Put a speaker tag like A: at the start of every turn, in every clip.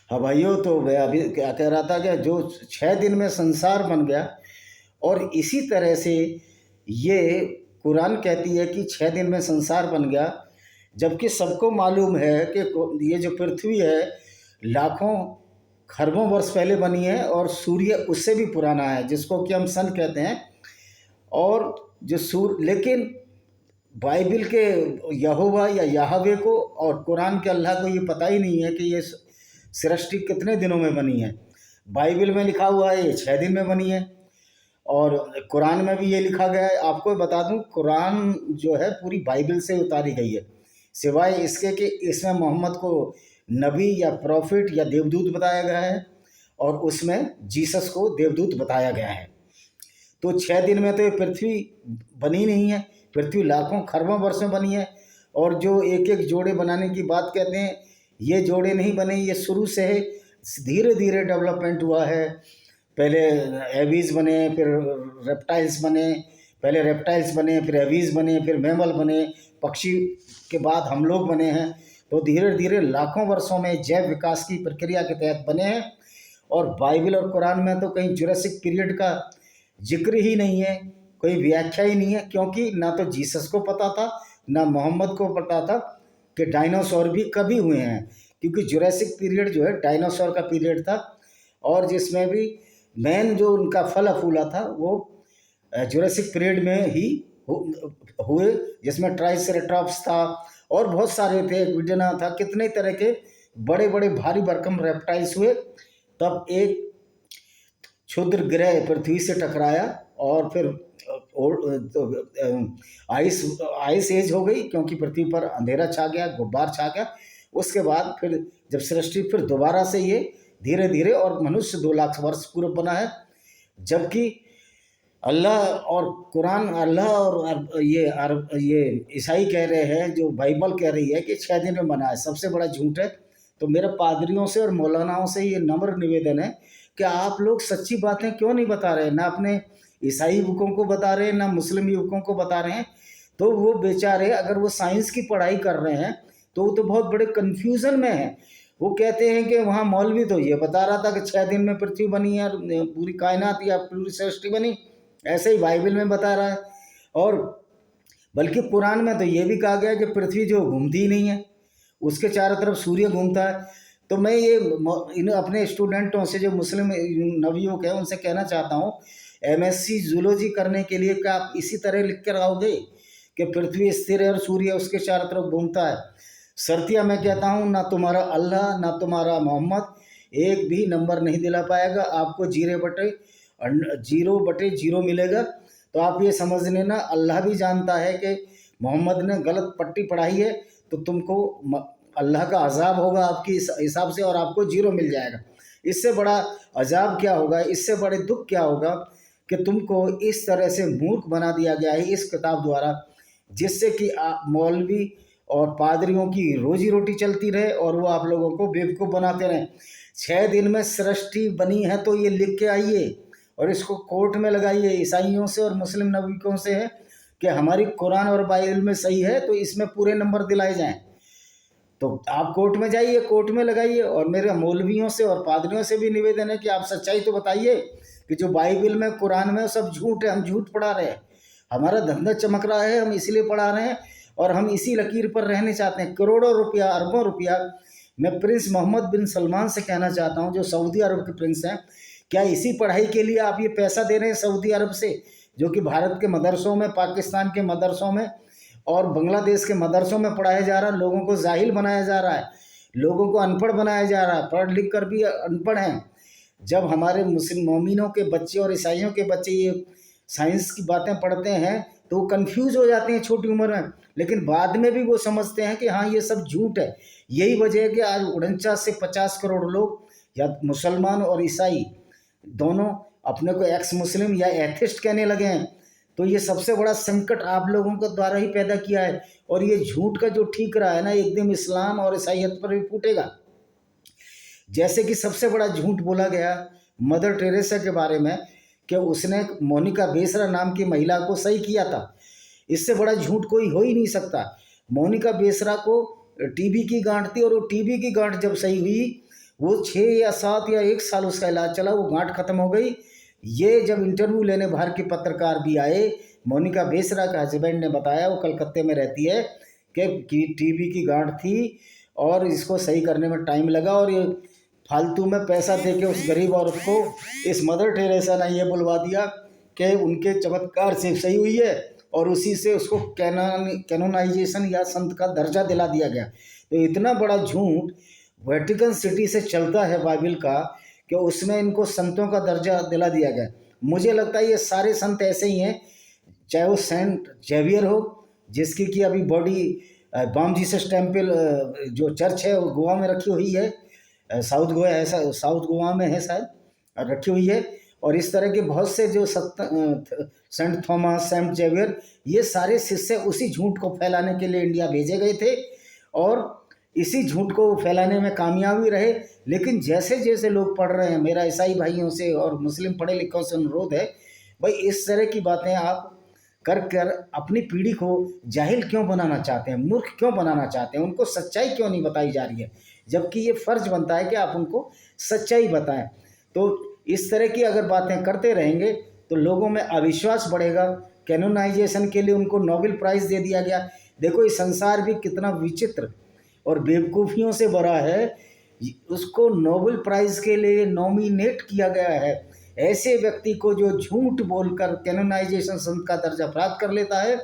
A: हाँ भाइयों, तो मैं अभी क्या कह रहा था कि जो 6 दिन में संसार बन गया, और इसी तरह से ये कुरान कहती है कि 6 दिन में संसार बन गया, जबकि सबको मालूम है कि ये जो पृथ्वी है लाखों खरबों वर्ष पहले बनी है, और सूर्य उससे भी पुराना है जिसको कि हम सन कहते हैं। और जो सूर्य, लेकिन बाइबल के यहोवा या याहवे को और कुरान के अल्लाह को ये पता ही नहीं है कि ये सृष्टि कितने दिनों में बनी है। बाइबल में लिखा हुआ है ये 6 दिन में बनी है, और कुरान में भी ये लिखा गया है। आपको बता दूं, कुरान जो है पूरी बाइबल से उतारी गई है, सिवाय इसके कि इसमें मोहम्मद को नबी या प्रॉफिट या देवदूत बताया गया है, और उसमें जीसस को देवदूत बताया गया है। तो 6 दिन में तो ये पृथ्वी बनी नहीं है, पृथ्वी लाखों खरबों वर्ष में बनी है। और जो एक एक जोड़े बनाने की बात कहते हैं, ये जोड़े नहीं बने, ये शुरू से है, धीरे धीरे डेवलपमेंट हुआ है। पहले एवीज बने, फिर रेप्टाइल्स बने, पहले रेप्टाइल्स बने, फिर एवीज बने, फिर मैमल बने, पक्षी के बाद हम लोग बने हैं। तो धीरे धीरे लाखों वर्षों में जैव विकास की प्रक्रिया के तहत बने हैं। और बाइबल और कुरान में तो कहीं जुरासिक पीरियड का जिक्र ही नहीं है, कोई व्याख्या ही नहीं है, क्योंकि ना तो जीसस को पता था ना मोहम्मद को पता था कि डायनासोर भी कभी हुए हैं। क्योंकि जुरासिक पीरियड जो है डायनासोर का पीरियड था, और जिसमें भी मेन जो उनका फल फूला था वो जुरासिक पीरियड में ही हुए, जिसमें ट्राइसेराटॉप्स था और बहुत सारे थे, विडना था, कितने तरह के बड़े बड़े भारी भरकम रेप्टाइल्स हुए। तब एक क्षुद्र ग्रह पृथ्वी से टकराया, और फिर आइस आइस एज हो गई, क्योंकि पृथ्वी पर अंधेरा छा गया, गुब्बार छा गया। उसके बाद फिर जब सृष्टि फिर दोबारा से ये धीरे धीरे, और मनुष्य 2 लाख वर्ष पूर्व बना है। जबकि अल्लाह और कुरान, अल्लाह और ये ईसाई कह रहे हैं, जो बाइबल कह रही है कि 6 दिन में बना है, सबसे बड़ा झूठ है। तो मेरा पादरियों से और मौलानाओं से ये नम्र निवेदन है कि आप लोग सच्ची बातें क्यों नहीं बता रहे, ना अपने ईसाई युवकों को बता रहे हैं, ना मुस्लिम युवकों को बता रहे हैं। तो वो बेचारे, अगर वो साइंस की पढ़ाई कर रहे हैं तो वो तो बहुत बड़े कन्फ्यूज़न में है। वो कहते हैं कि वहाँ मौलवी तो ये बता रहा था कि 6 दिन में पृथ्वी बनी है, पूरी कायनात या पूरी सृष्टि बनी, ऐसे ही बाइबल में बता रहा है। और बल्कि कुरान में तो ये भी कहा गया है कि पृथ्वी जो घूमती ही नहीं है, उसके चारों तरफ सूर्य घूमता है। तो मैं ये इन अपने स्टूडेंटों से, जो मुस्लिम नवयुवक हैं, उनसे कहना चाहता हूँ, एमएससी जूलॉजी करने के लिए क्या आप इसी तरह लिख कर आओगे कि पृथ्वी स्थिर है और सूर्य उसके चारों तरफ घूमता है? शर्तिया मैं कहता हूँ, ना तुम्हारा अल्लाह ना तुम्हारा मोहम्मद एक भी नंबर नहीं दिला पाएगा आपको। 0/0 मिलेगा। तो आप ये समझ लेना, अल्लाह भी जानता है कि मोहम्मद ने गलत पट्टी पढ़ाई है, तो तुमको अल्लाह का अजाब होगा आपकी इस हिसाब से, और आपको 0 मिल जाएगा। इससे बड़ा अजाब क्या होगा, इससे बड़े दुख क्या होगा कि तुमको इस तरह से मूर्ख बना दिया गया है इस किताब द्वारा, जिससे कि मौलवी और पादरियों की रोजी रोटी चलती रहे, और वो आप लोगों को बेवकूफ़ बनाते रहें। 6 दिन में सृष्टि बनी है तो ये लिख के आइए, और इसको कोर्ट में लगाइए ईसाइयों से और मुस्लिम नबीकों से, है कि हमारी कुरान और बाइबल में सही है तो इसमें पूरे नंबर दिलाए जाएं। तो आप कोर्ट में जाइए, कोर्ट में लगाइए। और मेरे मौलवियों से और पादरियों से भी निवेदन है कि आप सच्चाई तो बताइए कि जो बाइबल में, कुरान में, सब झूठ है, हम झूठ पढ़ा रहे हैं, हमारा धंधा चमक रहा है, हम इसलिए पढ़ा रहे हैं, और हम इसी लकीर पर रहने चाहते हैं। करोड़ों रुपया, अरबों रुपया मैं प्रिंस मोहम्मद बिन सलमान से कहना चाहता हूँ, जो सऊदी अरब के प्रिंस हैं, क्या इसी पढ़ाई के लिए आप ये पैसा दे रहे हैं सऊदी अरब से, जो कि भारत के मदरसों में, पाकिस्तान के मदरसों में और बांग्लादेश के मदरसों में पढ़ाया जा रहा है? लोगों को जाहिल बनाया जा रहा है, लोगों को अनपढ़ बनाया जा रहा है, पढ़ लिख कर भी अनपढ़ हैं। जब हमारे मुस्लिम मोमिनों के बच्चे और ईसाइयों के बच्चे ये साइंस की बातें पढ़ते हैं तो वो कन्फ्यूज हो जाते हैं छोटी उम्र में, लेकिन बाद में भी वो समझते हैं कि हाँ, ये सब झूठ है। यही वजह है कि आज 49 से 50 करोड़ लोग, या मुसलमान और ईसाई दोनों, अपने को एक्स मुस्लिम या एथिस्ट कहने लगे हैं। तो ये सबसे बड़ा संकट आप लोगों के द्वारा ही पैदा किया है, और ये झूठ का जो ठीक रहा है ना, एक दिन इस्लाम और ईसाइयत पर भी फूटेगा। जैसे कि सबसे बड़ा झूठ बोला गया मदर टेरेसा के बारे में, कि उसने मोनिका बेसरा नाम की महिला को सही किया था। इससे बड़ा झूठ कोई हो ही नहीं सकता। मोनिका बेसरा को टीबी की गांठ थी, और वो टीबी की गांठ जब सही हुई, वो 6 या 7 या 1 साल उसका इलाज चला, वो गांठ खत्म हो गई। ये जब इंटरव्यू लेने बाहर के पत्रकार भी आए, मोनिका बेसरा का हस्बैंड ने बताया, वो कलकत्ते में रहती है, कि टीबी की गांठ थी और इसको सही करने में टाइम लगा, और ये फालतू में पैसा दे के उस गरीब औरत को इस मदर टेरेसा ने ये बुलवा दिया कि उनके चमत्कार से सही हुई है, और उसी से उसको कैनोनाइजेशन या संत का दर्जा दिला दिया गया। तो इतना बड़ा झूठ वेटिकन सिटी से चलता है बाइबिल का, कि उसमें इनको संतों का दर्जा दिला दिया गया। मुझे लगता है ये सारे संत ऐसे ही हैं, चाहे वो सेंट जेवियर हो, जिसकी कि अभी बॉडी बॉम जीसस टेम्पल जो चर्च है वो गोवा में रखी हुई है, साउथ गोवा है, साउथ गोवा में है शायद, रखी हुई है। और इस तरह के बहुत से जो सेंट थॉमस, सेंट जेवियर, ये सारे शिष्य उसी झूठ को फैलाने के लिए इंडिया भेजे गए थे, और इसी झूठ को फैलाने में कामयाब भी रहे। लेकिन जैसे जैसे लोग पढ़ रहे हैं, मेरा ईसाई भाइयों से और मुस्लिम पढ़े लिखों से अनुरोध है, भाई इस तरह की बातें आप कर कर अपनी पीढ़ी को जाहिल क्यों बनाना चाहते हैं, मूर्ख क्यों बनाना चाहते हैं, उनको सच्चाई क्यों नहीं बताई जा रही है, जबकि ये फ़र्ज बनता है कि आप उनको सच्चाई बताएं। तो इस तरह की अगर बातें करते रहेंगे तो लोगों में अविश्वास बढ़ेगा। कैनोनाइजेशन के लिए उनको नोबेल प्राइज़ दे दिया गया। देखो ये संसार भी कितना विचित्र और बेवकूफ़ियों से भरा है, उसको नोबेल प्राइज़ के लिए नॉमिनेट किया गया है। ऐसे व्यक्ति को जो झूठ बोलकर कैनोनाइजेशन संत का दर्जा प्राप्त कर लेता है,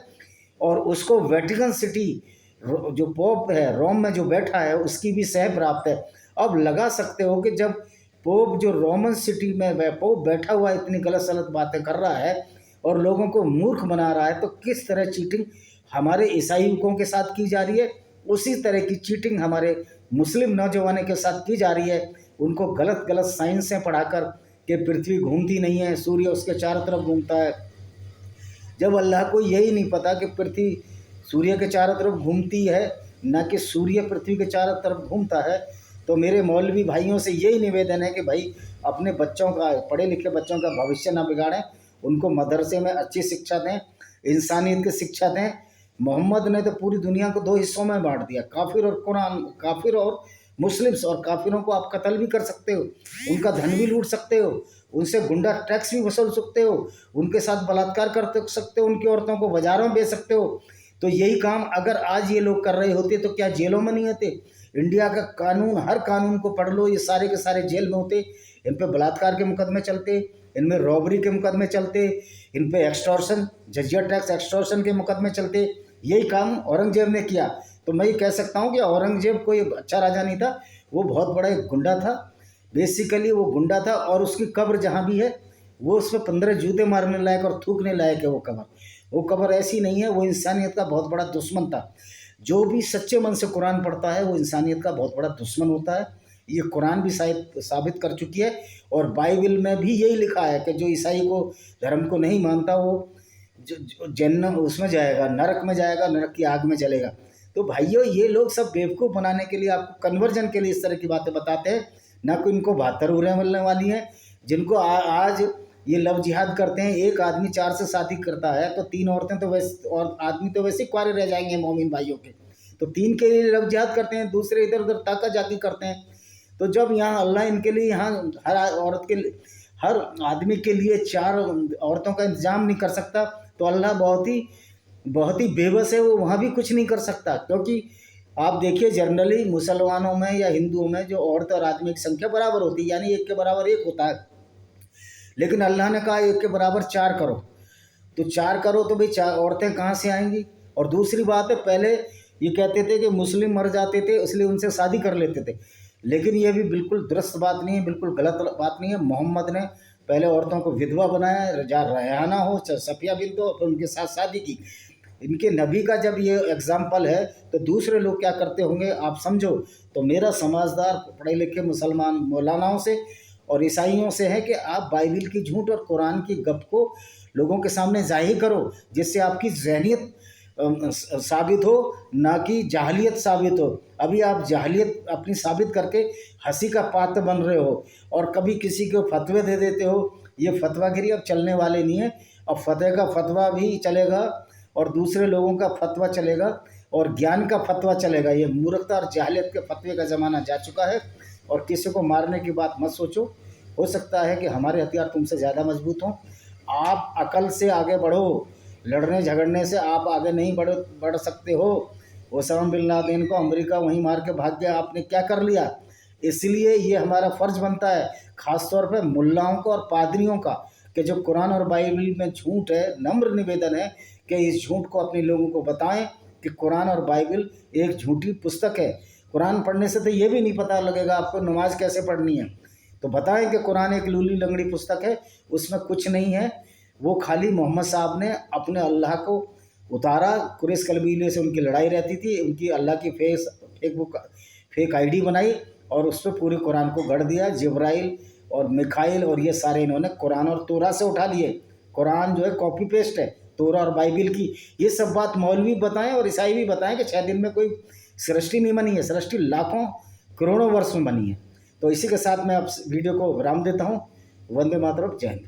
A: और उसको वेटिकन सिटी जो पोप है रोम में जो बैठा है उसकी भी सह प्राप्त है। अब लगा सकते हो कि जब पोप जो रोमन सिटी में पोप बैठा हुआ इतनी गलत सलत बातें कर रहा है और लोगों को मूर्ख बना रहा है, तो किस तरह चीटिंग हमारे ईसाइयों के साथ की जा रही है, उसी तरह की चीटिंग हमारे मुस्लिम नौजवानों के साथ की जा रही है। उनको गलत गलत साइंसें पढ़ाकर कि पृथ्वी घूमती नहीं है, सूर्य उसके चारों तरफ घूमता है, जब अल्लाह को यही नहीं पता कि पृथ्वी सूर्य के चारों तरफ घूमती है, न कि सूर्य पृथ्वी के चारों तरफ घूमता है। तो मेरे मौलवी भाइयों से यही निवेदन है कि भाई अपने बच्चों का, पढ़े लिखे बच्चों का भविष्य ना बिगाड़ें, उनको मदरसे में अच्छी शिक्षा दें, इंसानियत की शिक्षा दें। मोहम्मद ने तो पूरी दुनिया को 2 हिस्सों में बांट दिया, काफिर और कुरान, काफिर और मुस्लिम्स। और काफिरों को आप कत्ल भी कर सकते हो, उनका धन भी लूट सकते हो, उनसे गुंडा टैक्स भी वसूल सकते हो, उनके साथ बलात्कार कर सकते हो, उनकी औरतों को बाजारों में बेच सकते हो। तो यही काम अगर आज ये लोग कर रहे होते तो क्या जेलों में नहीं होते? इंडिया का कानून, हर कानून को पढ़ लो, ये सारे के सारे जेल में होते। इन पे बलात्कार के मुकदमे चलते, इनमें रॉबरी के मुकदमे चलते, इन पे एक्सटॉर्शन, जजिया टैक्स एक्सटॉर्शन के मुकदमे चलते। यही काम औरंगजेब ने किया। तो मैं ये कह सकता हूँ कि औरंगजेब कोई अच्छा राजा नहीं था, वो बहुत बड़ा एक गुंडा था। बेसिकली वो गुंडा था, और उसकी कब्र जहाँ भी है वो उसमें 15 जूते मारने लायक और थूकने लायक है। वो कब्र ऐसी नहीं है। वो इंसानियत का बहुत बड़ा दुश्मन था। जो भी सच्चे मन से कुरान पढ़ता है वो इंसानियत का बहुत बड़ा दुश्मन होता है। ये कुरान भी साबित कर चुकी है, और बाइबल में भी यही लिखा है कि जो ईसाई को धर्म को नहीं मानता वो जन्नत उसमें जाएगा, नरक में जाएगा, नरक की आग में जलेगा। तो भाइयों ये लोग सब बेवकूफ़ बनाने के लिए, आपको कन्वर्जन के लिए इस तरह की बातें बताते हैं, ना कोई इनको 72 उरें मिलने वाली हैं। जिनको आज ये लव जिहाद करते हैं, एक आदमी 4 से शादी करता है तो 3 औरतें तो वैसे, और आदमी तो वैसे ही कुंवारे रह जाएंगे मोमिन भाइयों के। तो 3 के लिए लव जिहाद करते हैं, दूसरे इधर उधर ताका जाकी करते हैं। तो जब यहाँ अल्लाह इनके लिए, यहाँ हर औरत के, हर आदमी के लिए 4 औरतों का इंतजाम नहीं कर सकता, तो अल्लाह बहुत ही बेबस है, वो वहाँ भी कुछ नहीं कर सकता। क्योंकि आप देखिए जनरली मुसलमानों में या हिंदुओं में जो औरत और आदमी की संख्या बराबर होती है, यानी 1 के बराबर 1 होता है। लेकिन अल्लाह ने कहा 1 के बराबर 4 करो, तो 4 करो तो भाई 4 औरतें कहाँ से आएंगी? और दूसरी बात है, पहले ये कहते थे कि मुस्लिम मर जाते थे इसलिए उनसे शादी कर लेते थे, लेकिन ये भी बिल्कुल दुरुस्त बात नहीं है, बिल्कुल गलत बात नहीं है। मोहम्मद ने पहले औरतों को विधवा बनाया, रेहाना हो, सफिया बिन हो, फिर उनके साथ शादी की। इनके नबी का जब ये एग्जाम्पल है तो दूसरे लोग क्या करते होंगे आप समझो। तो मेरा समझदार पढ़े लिखे मुसलमान मौलानाओं से और ईसाइयों से है कि आप बाइबिल की झूठ और कुरान की गप को लोगों के सामने जाहिर करो, जिससे आपकी जहनियत साबित हो, ना कि जाहलियत साबित हो। अभी आप जाहलियत अपनी साबित करके हंसी का पात्र बन रहे हो, और कभी किसी को फतवे दे देते हो। ये फतवागिरी अब चलने वाले नहीं है। अब फतेह का फतवा भी चलेगा और दूसरे लोगों का फतवा चलेगा और ज्ञान का फतवा चलेगा। ये मूर्खता और जाहलियत के फतवे का ज़माना जा चुका है। और किसी को मारने की बात मत सोचो। हो सकता है कि हमारे हथियार तुमसे ज़्यादा मजबूत हों। आप अकल से आगे बढ़ो, लड़ने झगड़ने से आप आगे नहीं बढ़ सकते हो। ओसामा बिन लादेन को अमेरिका वहीं मार के भाग गया, आपने क्या कर लिया? इसलिए ये हमारा फ़र्ज़ बनता है, ख़ास तौर पे मुल्लाओं का और पादरियों का, कि जो कुरान और बाइबल में झूठ है, नम्र निवेदन है कि इस झूठ को अपने लोगों को बताएं कि कुरान और बाइबल एक झूठी पुस्तक है। कुरान पढ़ने से तो ये भी नहीं पता लगेगा आपको नमाज कैसे पढ़नी है। तो बताएं कि कुरान एक लूली लंगड़ी पुस्तक है, उसमें कुछ नहीं है। वो खाली मोहम्मद साहब ने अपने अल्लाह को उतारा, कुरैश कबीले से उनकी लड़ाई रहती थी, उनकी अल्लाह की फेक आईडी बनाई और उस पर पूरे कुरान को गढ़ दिया। जिब्राइल और मिखाइल और ये सारे इन्होंने कुरान और तौरा से उठा लिए। कुरान जो है कॉपी पेस्ट है तौरा और बाइबिल की। ये सब बात मौलवी बताएं और ईसाई भी बताएं कि 6 दिन में कोई सृष्टि नहीं बनी है। सृष्टि लाखों करोड़ों वर्ष में बनी है। तो इसी के साथ मैं अब वीडियो को विराम देता हूँ। वंदे मातरम, जय हिंद।